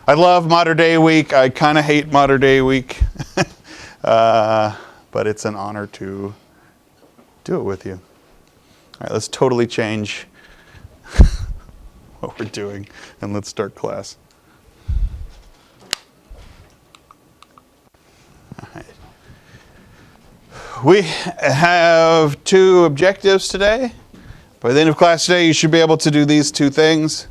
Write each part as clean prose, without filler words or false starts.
I love Modern Day Week. I kind of hate Modern Day Week. But it's an honor to do it with you. All right, let's totally change what we're doing, and let's start class. All right. We have 2 objectives today. By the end of class today, you should be able to do these 2 things.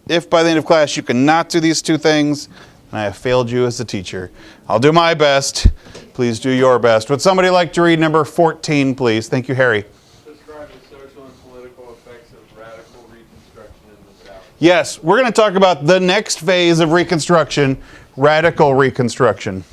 If by the end of class you cannot do these 2 things, then I have failed you as a teacher. I'll do my best. Please do your best. Would somebody like to read number 14, please? Thank you, Harry. Describe the social and political effects of radical Reconstruction in the South. Yes, we're going to talk about the next phase of Reconstruction, radical Reconstruction.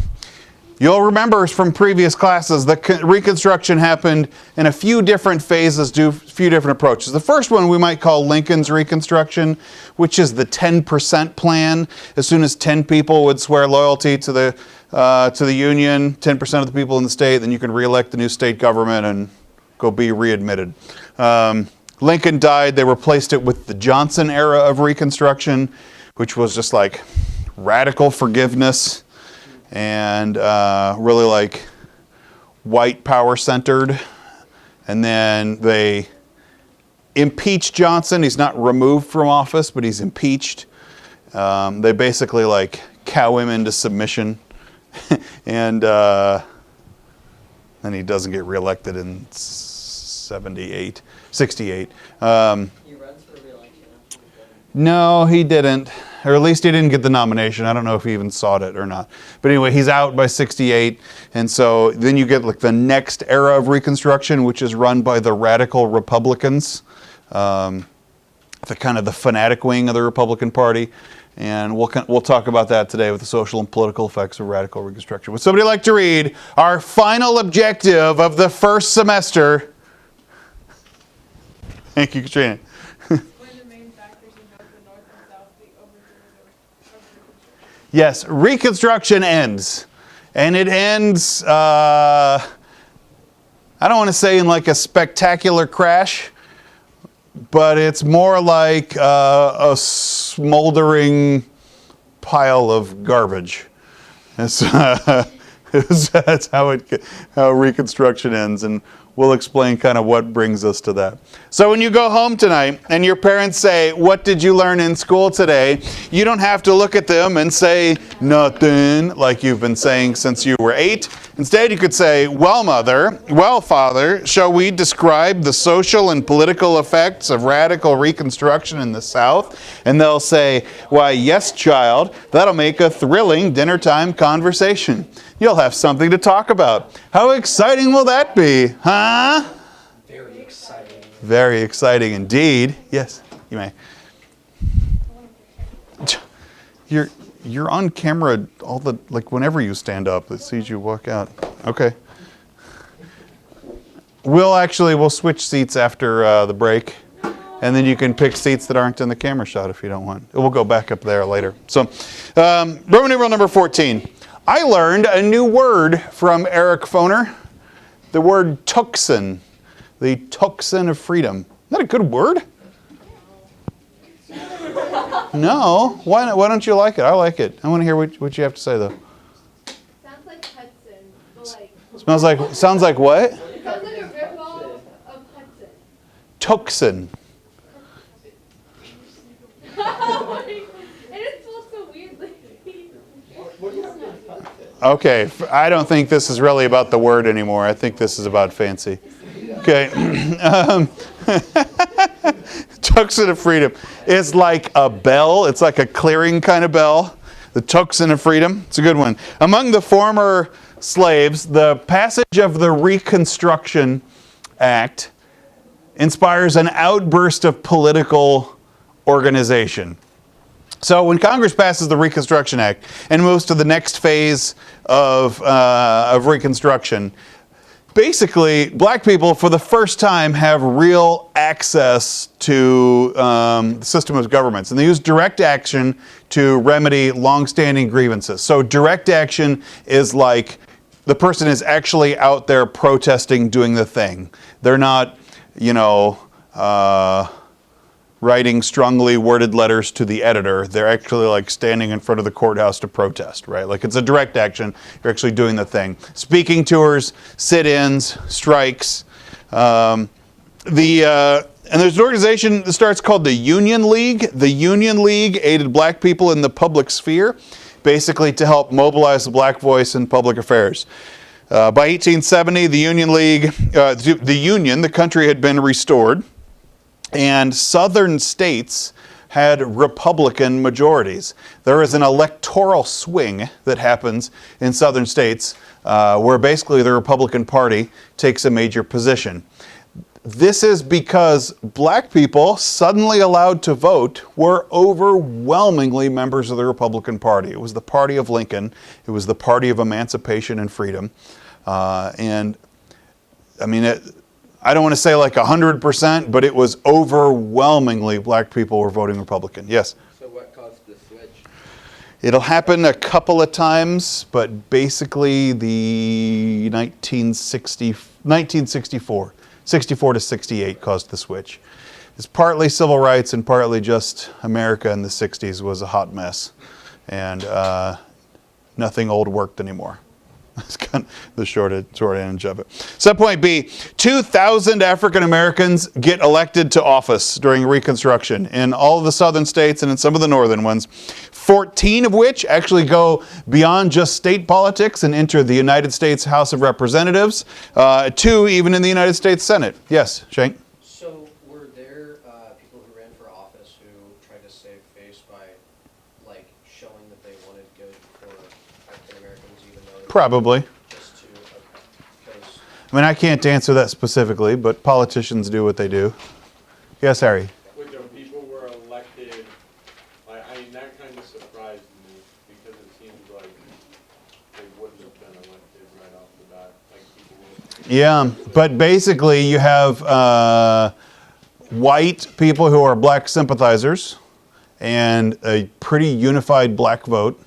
You'll remember from previous classes that Reconstruction happened in a few different phases, a few different approaches. The first one we might call Lincoln's Reconstruction, which is the 10% plan. As soon as 10 people would swear loyalty to the Union, 10% of the people in the state, then you can re-elect the new state government and go be readmitted. Lincoln died. They replaced it with the Johnson era of Reconstruction, which was just like radical forgiveness and really like white power centered. And then they impeached Johnson. He's not removed from office, but he's impeached. They basically like cow him into submission. And then he doesn't get reelected in 68. He runs for re-election. No, he didn't. Or at least he didn't get the nomination. I don't know if he even sought it or not. But anyway, he's out by 68. And so then you get like the next era of Reconstruction, which is run by the radical Republicans, the kind of the fanatic wing of the Republican Party. And we'll talk about that today with the social and political effects of radical Reconstruction. Would somebody like to read our final objective of the first semester? Thank you, Katrina. Yes, Reconstruction ends. And it ends, I don't want to say in like a spectacular crash, but it's more like a smoldering pile of garbage. That's how Reconstruction ends, and we'll explain kind of what brings us to that. So when you go home tonight and your parents say, "What did you learn in school today?" you don't have to look at them and say, "Nothing," like you've been saying since you were 8. Instead, you could say, "Well, Mother, well, Father, shall we describe the social and political effects of radical Reconstruction in the South?" And they'll say, "Why, yes, child, that'll make a thrilling dinner-time conversation. You'll have something to talk about. How exciting will that be, huh?" Very exciting. Very exciting indeed. Yes, you may. You're on camera whenever you stand up, it sees you walk out. Okay. We'll switch seats after the break, and then you can pick seats that aren't in the camera shot if you don't want. We'll go back up there later. So, Roman numeral number 14. I learned a new word from Eric Foner. The word toxin. The toxin of freedom. Isn't that a good word? No. Why don't you like it? I like it. I want to hear what you have to say, though. Sounds like Hudson, but Sounds like what? It sounds like a rip-off of Hudson. Toxin. It is spelled so weirdly. Okay, I don't think this is really about the word anymore. I think this is about fancy. Okay. Toxin of freedom. It's like a bell. It's like a clearing kind of bell. The toxin of freedom. It's a good one. Among the former slaves, the passage of the Reconstruction Act inspires an outburst of political organization. So when Congress passes the Reconstruction Act and moves to the next phase of Reconstruction, basically, black people, for the first time, have real access to the system of governments. And they use direct action to remedy longstanding grievances. So direct action is like the person is actually out there protesting, doing the thing. They're not, writing strongly worded letters to the editor. They're actually like standing in front of the courthouse to protest, right? Like it's a direct action. You're actually doing the thing. Speaking tours, sit-ins, strikes. And there's an organization that starts called the Union League. The Union League aided black people in the public sphere, basically to help mobilize the black voice in public affairs. By 1870, the Union League, the country had been restored, and southern states had Republican majorities. There is an electoral swing that happens in southern states where basically the Republican Party takes a major position. This is because black people suddenly allowed to vote were overwhelmingly members of the Republican Party. It was the party of Lincoln. It was the party of emancipation and freedom. And I mean, I don't want to say like 100%, but it was overwhelmingly black people were voting Republican. Yes? So what caused the switch? It'll happen a couple of times, but basically the 1964 to 68 caused the switch. It's partly civil rights and partly just America in the 60s was a hot mess. And nothing old worked anymore. That's kind of the short end of it. Subpoint B, 2,000 African Americans get elected to office during Reconstruction in all of the southern states and in some of the northern ones, 14 of which actually go beyond just state politics and enter the United States House of Representatives, 2 even in the United States Senate. Yes, Shank? So were there people who ran for office who tried to save face by like showing that they wanted good for African Americans even though Probably. just to because I mean, I can't answer that specifically, but politicians do what they do. Yes, Harry? When the people were elected, I mean, that kind of surprised me because it seems like they wouldn't have been elected right off the bat. Like people were. Yeah, but basically you have white people who are black sympathizers and a pretty unified black vote.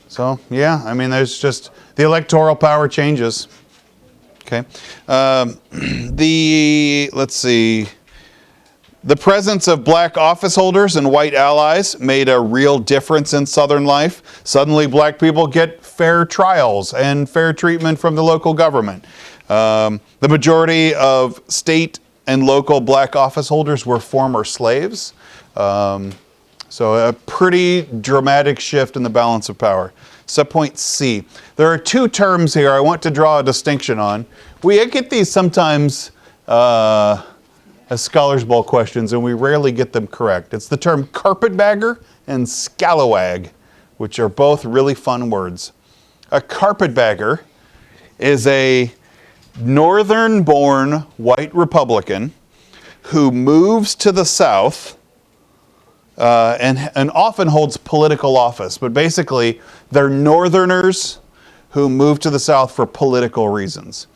So, yeah, I mean, there's just the electoral power changes. Okay. Let's see. The presence of black office holders and white allies made a real difference in Southern life. Suddenly, black people get fair trials and fair treatment from the local government. The majority of state and local black office holders were former slaves. So a pretty dramatic shift in the balance of power. Subpoint C. There are 2 terms here I want to draw a distinction on. We get these sometimes as Scholars Bowl questions, and we rarely get them correct. It's the term carpetbagger and scalawag, which are both really fun words. A carpetbagger is a northern-born white Republican who moves to the South and often holds political office. But basically, they're Northerners who move to the South for political reasons.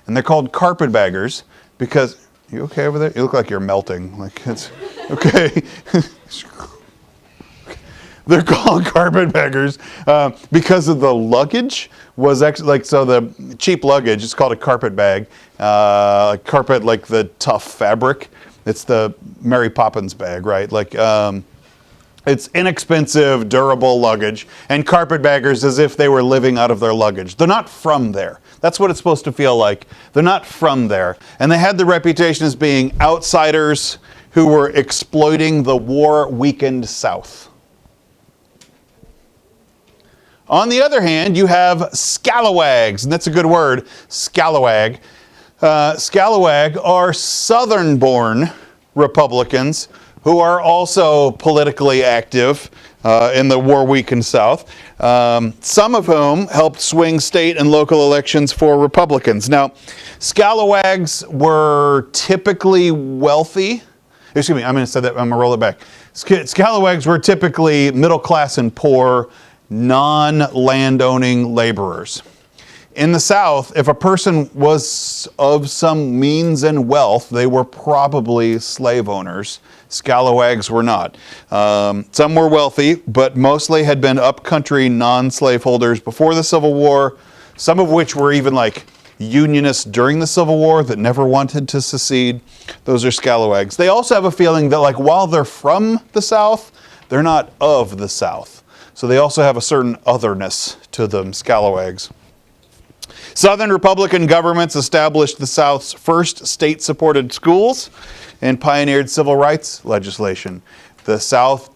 And they're called carpetbaggers because... You okay over there? You look like you're melting. Like it's okay. They're called carpetbaggers because of the luggage was actually like, so the cheap luggage is called a carpet bag. Carpet, like the tough fabric. It's the Mary Poppins bag, right? Like it's inexpensive, durable luggage. And carpetbaggers as if they were living out of their luggage. They're not from there. That's what it's supposed to feel like. They're not from there. And they had the reputation as being outsiders who were exploiting the war-weakened South. On the other hand, you have scalawags, and that's a good word, scalawag. Scalawag are Southern-born Republicans who are also politically active in the war-weakened South, some of whom helped swing state and local elections for Republicans. Now, scalawags were typically wealthy. Excuse me, I'm going to say that, I'm going to roll it back. Scalawags were typically middle class and poor, non-landowning laborers. In the South, if a person was of some means and wealth, they were probably slave owners. Scalawags were not. Some were wealthy, but mostly had been upcountry non-slaveholders before the Civil War, some of which were even like Unionists during the Civil War that never wanted to secede. Those are Scalawags. They also have a feeling that, like, while they're from the South, they're not of the South. So they also have a certain otherness to them, Scalawags. Southern Republican governments established the South's first state-supported schools and pioneered civil rights legislation. The South,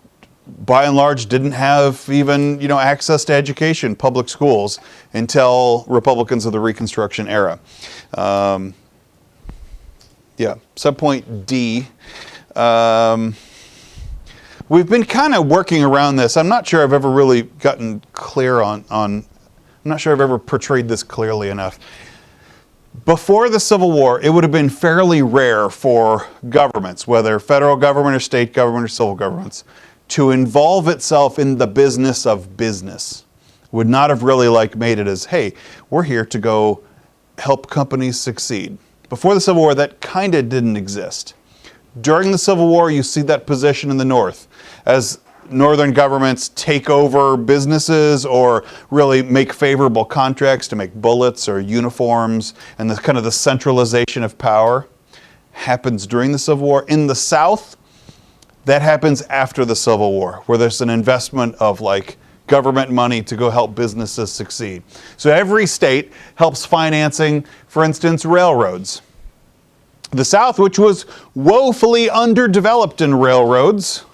by and large, didn't have even, access to education, public schools, until Republicans of the Reconstruction era. Subpoint D. We've been kind of working around this. I'm not sure I've ever really gotten clear on I'm not sure I've ever portrayed this clearly enough. Before the Civil War, it would have been fairly rare for governments, whether federal government or state government or civil governments, to involve itself in the business of business. Would not have really made it as, hey, we're here to go help companies succeed. Before the Civil War, that kind of didn't exist. During the Civil War, you see that position in the North as northern governments take over businesses or really make favorable contracts to make bullets or uniforms, and the kind of the centralization of power happens during the Civil War. In the South, that happens after the Civil War, where there's an investment of government money to go help businesses succeed. So every state helps financing, for instance, railroads. The South, which was woefully underdeveloped in railroads,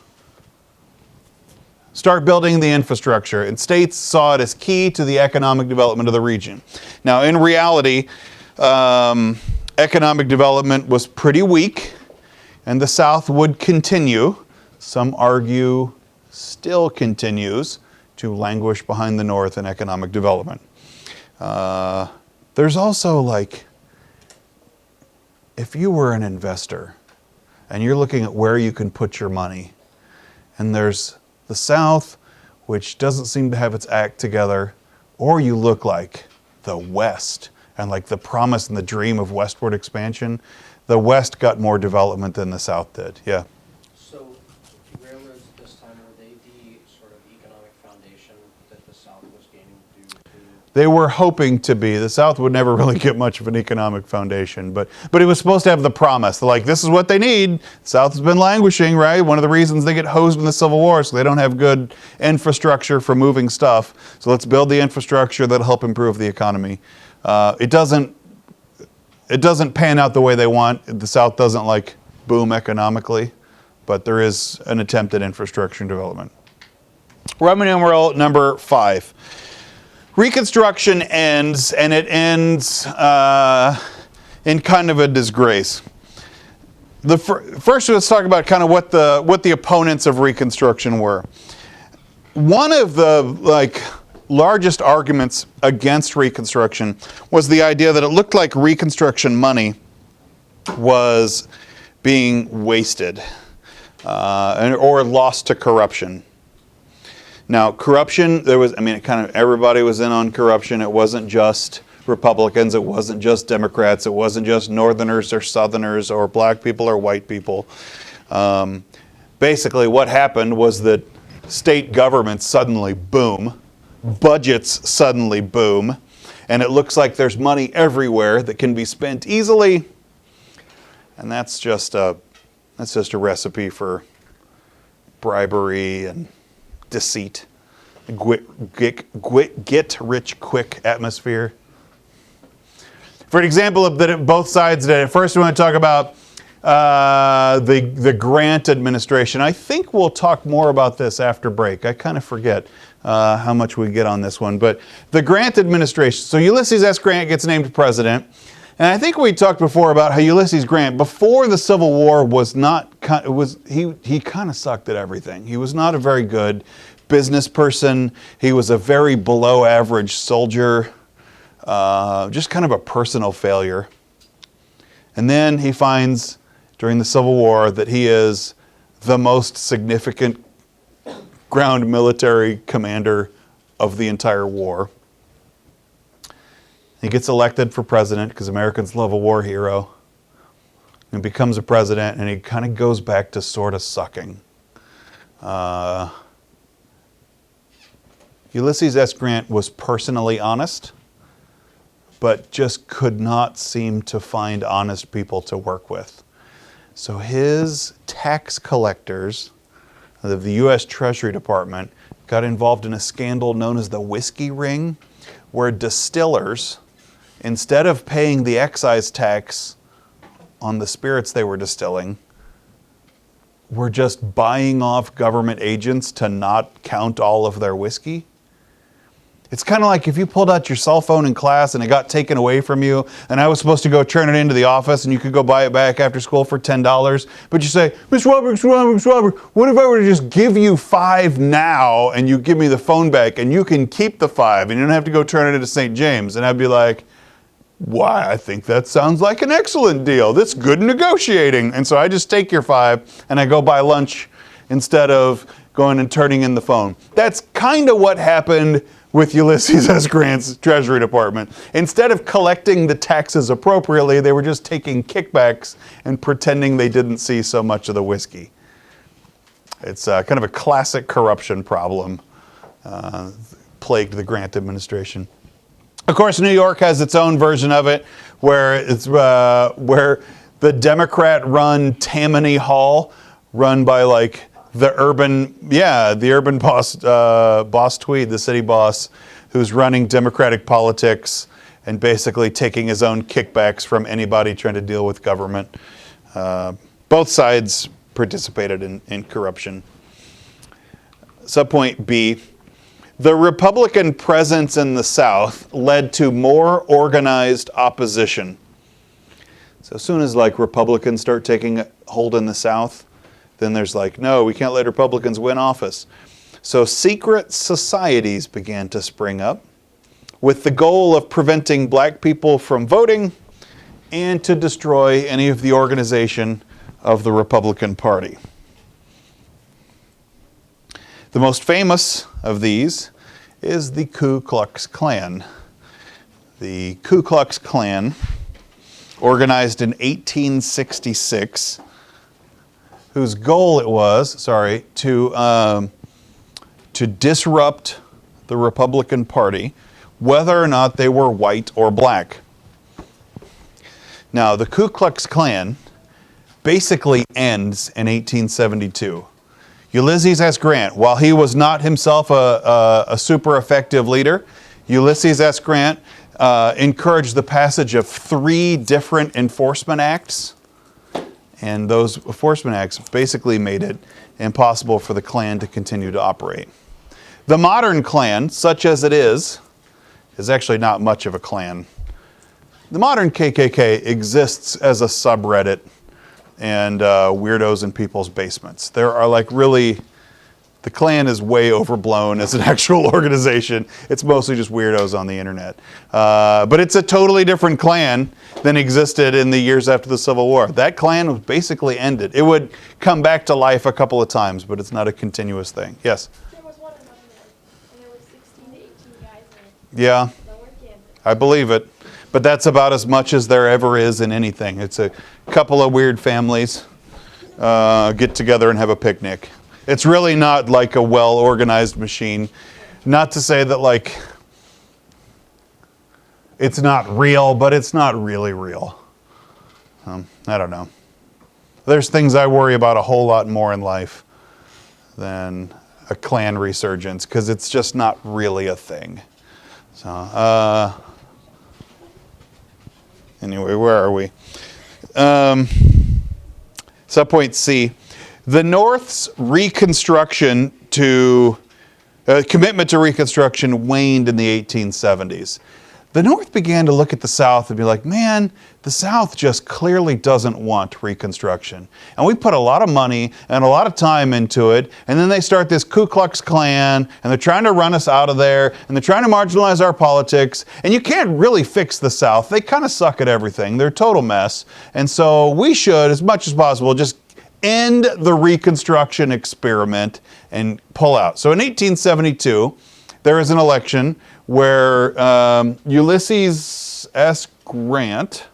start building the infrastructure, and states saw it as key to the economic development of the region. Now, in reality, economic development was pretty weak, and the South would continue, some argue still continues, to languish behind the North in economic development. There's also if you were an investor and you're looking at where you can put your money, and there's the South, which doesn't seem to have its act together, or you look like the West and the promise and the dream of westward expansion, the West got more development than the South did. Yeah. So railroads at this time, were they the sort of economic foundation that the South was gaining due to? They were hoping to be. The South would never really get much of an economic foundation, but it was supposed to have the promise. This is what they need. The South has been languishing, right? One of the reasons they get hosed in the Civil War, so they don't have good infrastructure for moving stuff. So let's build the infrastructure that'll help improve the economy. It doesn't pan out the way they want. The South doesn't boom economically, but there is an attempt at infrastructure development. Roman numeral number 5. Reconstruction ends, and it ends in kind of a disgrace. First, let's talk about kind of what the opponents of Reconstruction were. One of the largest arguments against Reconstruction was the idea that it looked like Reconstruction money was being wasted or lost to corruption. Now, corruption, everybody was in on corruption. It wasn't just Republicans. It wasn't just Democrats. It wasn't just Northerners or Southerners or black people or white people. Basically, what happened was that state governments suddenly boom, budgets suddenly boom, and it looks like there's money everywhere that can be spent easily, and that's just a recipe for bribery and deceit, get rich quick atmosphere. For an example of that, both sides did it. First, we want to talk about the Grant administration. I think we'll talk more about this after break. I kind of forget how much we get on this one, but the Grant administration. So Ulysses S. Grant gets named president. And I think we talked before about how Ulysses Grant, before the Civil War, he kind of sucked at everything. He was not a very good business person. He was a very below average soldier, just kind of a personal failure. And then he finds during the Civil War that he is the most significant ground military commander of the entire war. He gets elected for president because Americans love a war hero, and becomes a president, and he kind of goes back to sort of sucking. Ulysses S. Grant was personally honest, but just could not seem to find honest people to work with. So his tax collectors of the U.S. Treasury Department got involved in a scandal known as the whiskey ring, where distillers, instead of paying the excise tax on the spirits they were distilling, were just buying off government agents to not count all of their whiskey. It's kind of like if you pulled out your cell phone in class and it got taken away from you, and I was supposed to go turn it into the office and you could go buy it back after school for $10, but you say, Mr. Wahlberg, what if I were to just give you $5 now and you give me the phone back and you can keep the $5 and you don't have to go turn it into St. James? And I'd be like, why, I think that sounds like an excellent deal. That's good negotiating. And so I just take your $5 and I go buy lunch instead of going and turning in the phone. That's kind of what happened with Ulysses S. Grant's Treasury Department. Instead of collecting the taxes appropriately, they were just taking kickbacks and pretending they didn't see so much of the whiskey. It's kind of a classic corruption problem, plagued the Grant administration. Of course, New York has its own version of it, where it's where the Democrat-run Tammany Hall, run by like the urban boss, Boss Tweed, the city boss, who's running Democratic politics and basically taking his own kickbacks from anybody trying to deal with government. Both sides participated in corruption. Subpoint B. The Republican presence in the South led to more organized opposition. So as soon as like Republicans start taking hold in the South, then there's like, no, we can't let Republicans win office. So secret societies began to spring up with the goal of preventing black people from voting and to destroy any of the organization of the Republican Party. The most famous of these is the Ku Klux Klan. The Ku Klux Klan, organized in 1866, whose goal it was, to disrupt the Republican Party, whether or not they were white or black. Now, the Ku Klux Klan basically ends in 1872. Ulysses S. Grant, while he was not himself a super effective leader, Ulysses S. Grant encouraged the passage of 3 different enforcement acts. And those enforcement acts basically made it impossible for the Klan to continue to operate. The modern Klan, such as it is actually not much of a Klan. The modern KKK exists as a subreddit and weirdos in people's basements. There are like really, the Klan is way overblown as an actual organization. It's mostly just weirdos on the internet. But it's a totally different Klan than existed in the years after the Civil War. That Klan was basically ended. It would come back to life a couple of times, but it's not a continuous thing. Yes? There was one in my room, and there was 16 to 18 guys in it. Yeah, Don't work in. I believe it. But that's about as much as there ever is in anything. It's a couple of weird families get together and have a picnic. It's really not like a well-organized machine. Not to say that like it's not real, but it's not really real. I don't know. There's things I worry about a whole lot more in life than a Klan resurgence, because it's just not really a thing. So, anyway, where are we? Subpoint C. The North's commitment to Reconstruction waned in the 1870s. The North began to look at the South and be like, man, the South just clearly doesn't want Reconstruction. And we put a lot of money and a lot of time into it, and then they start this Ku Klux Klan, and they're trying to run us out of there, and they're trying to marginalize our politics, and you can't really fix the South. They kind of suck at everything. They're a total mess. And so we should, as much as possible, just end the Reconstruction experiment and pull out. So in 1872, there is an election where Ulysses S. Grant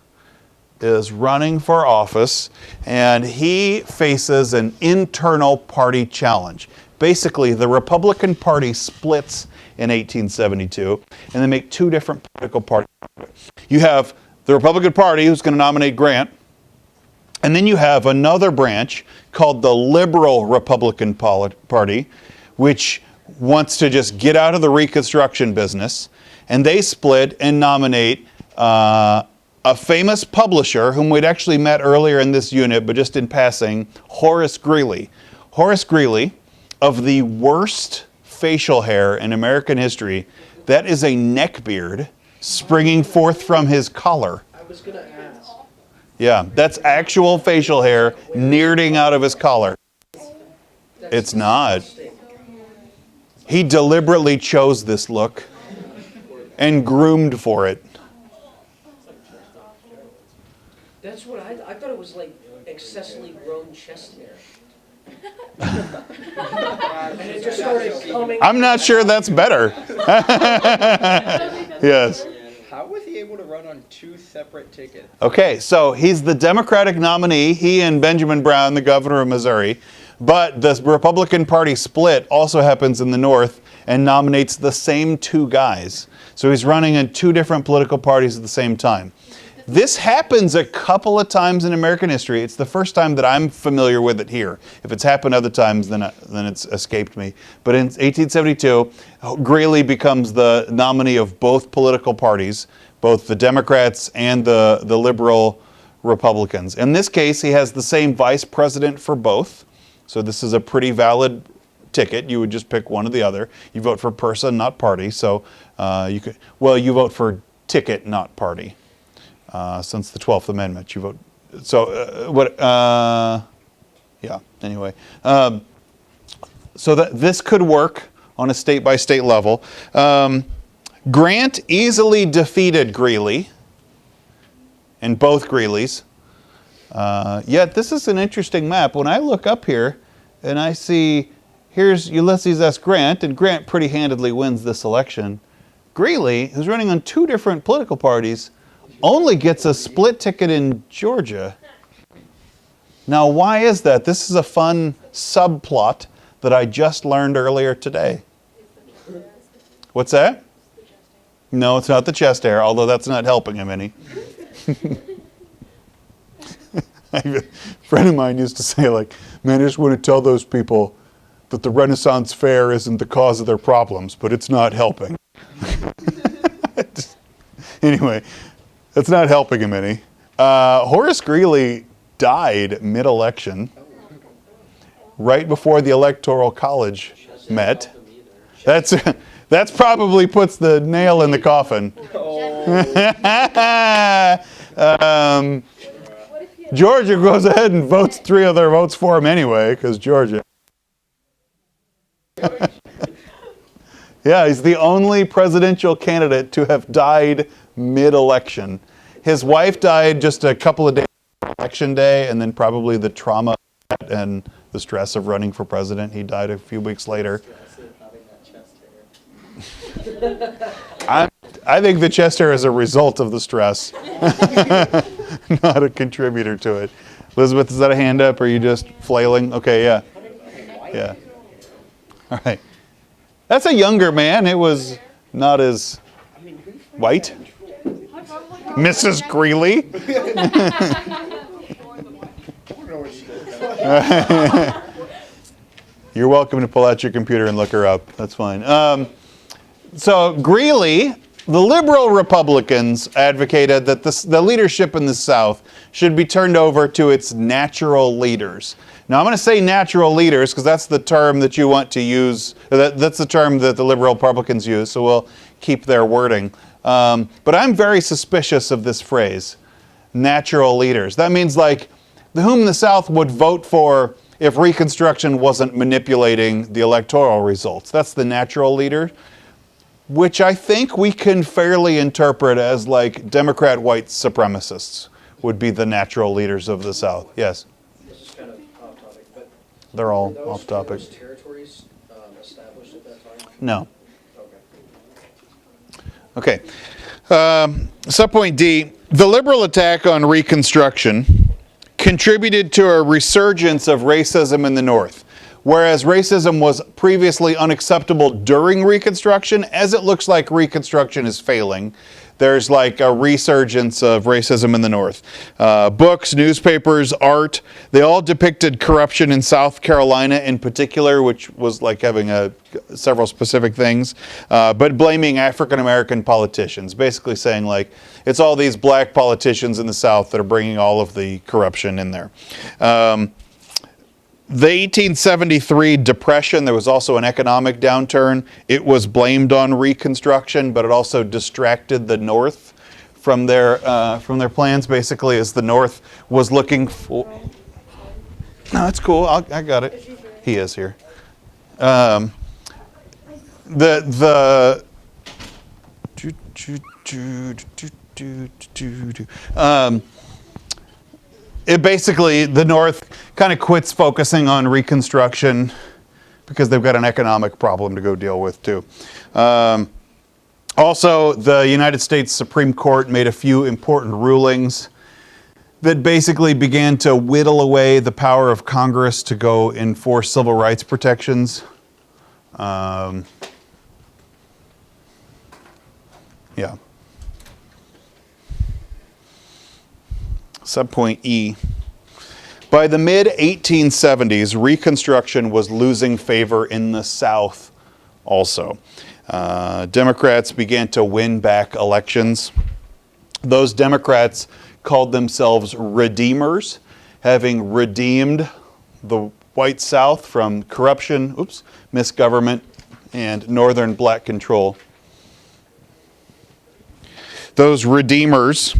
is running for office, and he faces an internal party challenge. Basically, the Republican Party splits in 1872, and they make two different political parties. You have the Republican Party, who's going to nominate Grant, and then you have another branch called the Liberal Republican Party, which wants to just get out of the Reconstruction business, and they split and nominate a famous publisher whom we'd actually met earlier in this unit, but just in passing, Horace Greeley. Horace Greeley, of the worst facial hair in American history, that is a neckbeard springing forth from his collar. I was gonna ask. Yeah, that's actual facial hair nearding out of his collar. It's not. He deliberately chose this look and groomed for it. That's what I thought it was like excessively grown chest hair. And it just started coming. I'm not sure that's better. Yes. How was he able to run on two separate tickets? Okay, so he's the Democratic nominee, he and Benjamin Brown, the governor of Missouri. But the Republican Party split also happens in the North and nominates the same two guys. So he's running in two different political parties at the same time. This happens a couple of times in American history. It's the first time that I'm familiar with it here. If it's happened other times, then it's escaped me. But in 1872, Greeley becomes the nominee of both political parties, both the Democrats and the liberal Republicans. In this case, he has the same vice president for both. So this is a pretty valid ticket. You would just pick one or the other. You vote for person, not party. So you vote for ticket, not party. Since the 12th Amendment, you vote. So anyway. So that this could work on a state-by-state level. Grant easily defeated Greeley, and both Greeleys. Yet this is an interesting map. When I look up here and I see here's Ulysses S. Grant, and Grant pretty handedly wins this election. Greeley, who's running on two different political parties, only gets a split ticket in Georgia. Now, why is that? This is a fun subplot that I just learned earlier today. What's that? No, it's not the chest hair, although that's not helping him any. A friend of mine used to say, like, man, I just want to tell those people that the Renaissance Fair isn't the cause of their problems, but it's not helping. Anyway, that's not helping him any. Horace Greeley died mid-election, right before the Electoral College met. That's probably puts the nail in the coffin. Georgia goes ahead and votes 3 of their votes for him anyway, because Georgia. Yeah, he's the only presidential candidate to have died mid-election. His wife died just a couple of days before election day, and then probably the trauma and the stress of running for president. He died a few weeks later. I think the chest hair is a result of the stress, not a contributor to it. Elizabeth, is that a hand up, or are you just flailing? Okay, yeah. Yeah. All right. That's a younger man. It was not as white. Mrs. Greeley. You're welcome to pull out your computer and look her up. That's fine. So Greeley, the liberal Republicans advocated that the leadership in the South should be turned over to its natural leaders. Now, I'm going to say natural leaders because that's the term that you want to use. That's the term that the liberal Republicans use, so we'll keep their wording. But I'm very suspicious of this phrase, natural leaders. That means like whom the South would vote for if Reconstruction wasn't manipulating the electoral results. That's the natural leader, which I think we can fairly interpret as like Democrat white supremacists would be the natural leaders of the South. Yes? This is kind of off topic, but They're all were off topic. those territories established at that time? No. Okay. Okay. Subpoint D, the liberal attack on Reconstruction contributed to a resurgence of racism in the North. Whereas racism was previously unacceptable during Reconstruction, as it looks like Reconstruction is failing, there's like a resurgence of racism in the North. Books, newspapers, art, they all depicted corruption in South Carolina in particular, which was like having several specific things, but blaming African American politicians, basically saying like, it's all these black politicians in the South that are bringing all of the corruption in there. The 1873 Depression, there was also an economic downturn. It was blamed on Reconstruction, but it also distracted the North from their plans, basically, as the North was looking for... No, that's cool. I got it. He is here. It basically, the North kind of quits focusing on Reconstruction because they've got an economic problem to go deal with too. Also, the United States Supreme Court made a few important rulings that basically began to whittle away the power of Congress to go enforce civil rights protections. Yeah. Subpoint E. By the mid-1870s, Reconstruction was losing favor in the South also. Democrats began to win back elections. Those Democrats called themselves Redeemers, having redeemed the white South from corruption, misgovernment, and Northern black control. Those Redeemers,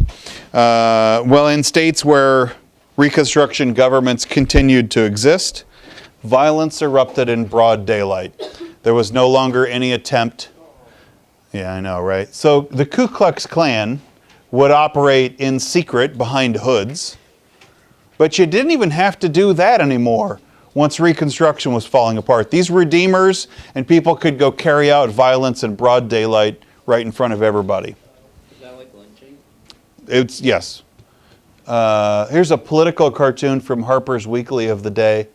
in states where Reconstruction governments continued to exist, violence erupted in broad daylight. There was no longer any attempt. Yeah, I know, right? So the Ku Klux Klan would operate in secret behind hoods, but you didn't even have to do that anymore once Reconstruction was falling apart. These Redeemers and people could go carry out violence in broad daylight right in front of everybody. Is that like lynching? Yes. Here's a political cartoon from Harper's Weekly of the day.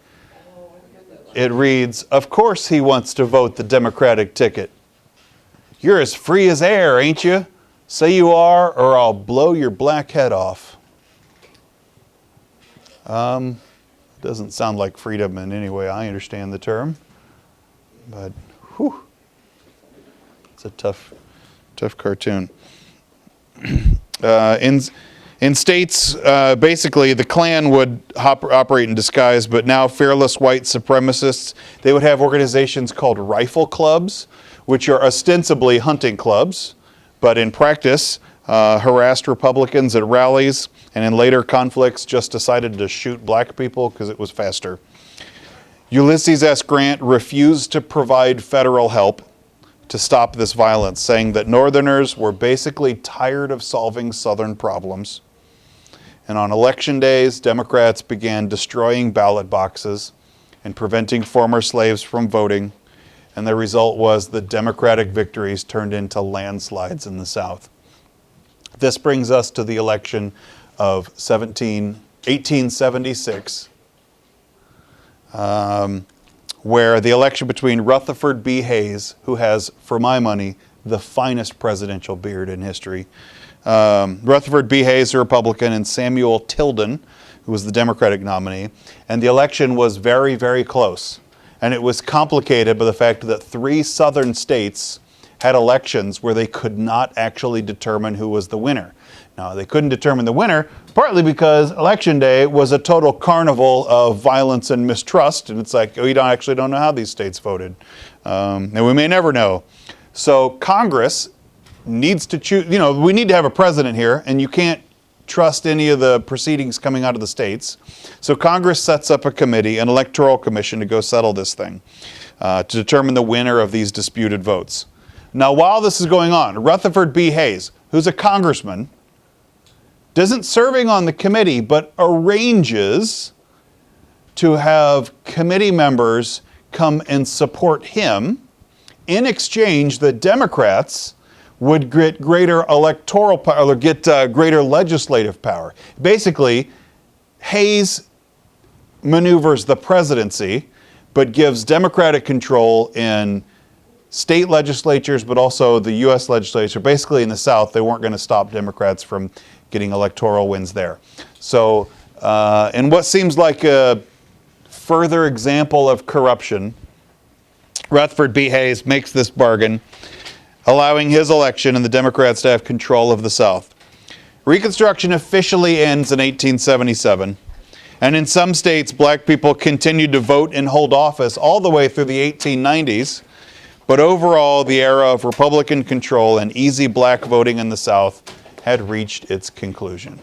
It reads, "Of course he wants to vote the Democratic ticket. You're as free as air, ain't you? Say you are, or I'll blow your black head off." Doesn't sound like freedom in any way I understand the term. But, whew, it's a tough cartoon. In states, basically, the Klan would operate in disguise, but now fearless white supremacists, they would have organizations called rifle clubs, which are ostensibly hunting clubs, but in practice, harassed Republicans at rallies, and in later conflicts just decided to shoot black people because it was faster. Ulysses S. Grant refused to provide federal help to stop this violence, saying that Northerners were basically tired of solving Southern problems. And on election days, Democrats began destroying ballot boxes and preventing former slaves from voting, and the result was that Democratic victories turned into landslides in the South. This brings us to the election of 1876, where the election between Rutherford B. Hayes, who has, for my money, the finest presidential beard in history, Rutherford B. Hayes, a Republican, and Samuel Tilden, who was the Democratic nominee. And the election was very, very close. And it was complicated by the fact that 3 southern states had elections where they could not actually determine who was the winner. Now, they couldn't determine the winner, partly because Election Day was a total carnival of violence and mistrust, and it's like, we don't know how these states voted. And we may never know. So Congress needs to choose, we need to have a president here, and you can't trust any of the proceedings coming out of the states. So Congress sets up a committee, an electoral commission, to go settle this thing, to determine the winner of these disputed votes. Now, while this is going on, Rutherford B. Hayes, who's a congressman, isn't serving on the committee, but arranges to have committee members come and support him. In exchange, the Democrats would get greater electoral power, or get greater legislative power. Basically, Hayes maneuvers the presidency, but gives Democratic control in state legislatures, but also the U.S. legislature. Basically in the South, they weren't going to stop Democrats from getting electoral wins there. So, in what seems like a further example of corruption, Rutherford B. Hayes makes this bargain, allowing his election and the Democrats to have control of the South. Reconstruction officially ends in 1877, and in some states, black people continued to vote and hold office all the way through the 1890s, but overall, the era of Republican control and easy black voting in the South had reached its conclusion.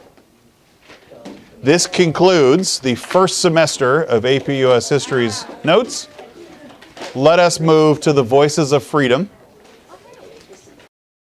This concludes the first semester of APUS History's notes. Let us move to the Voices of Freedom.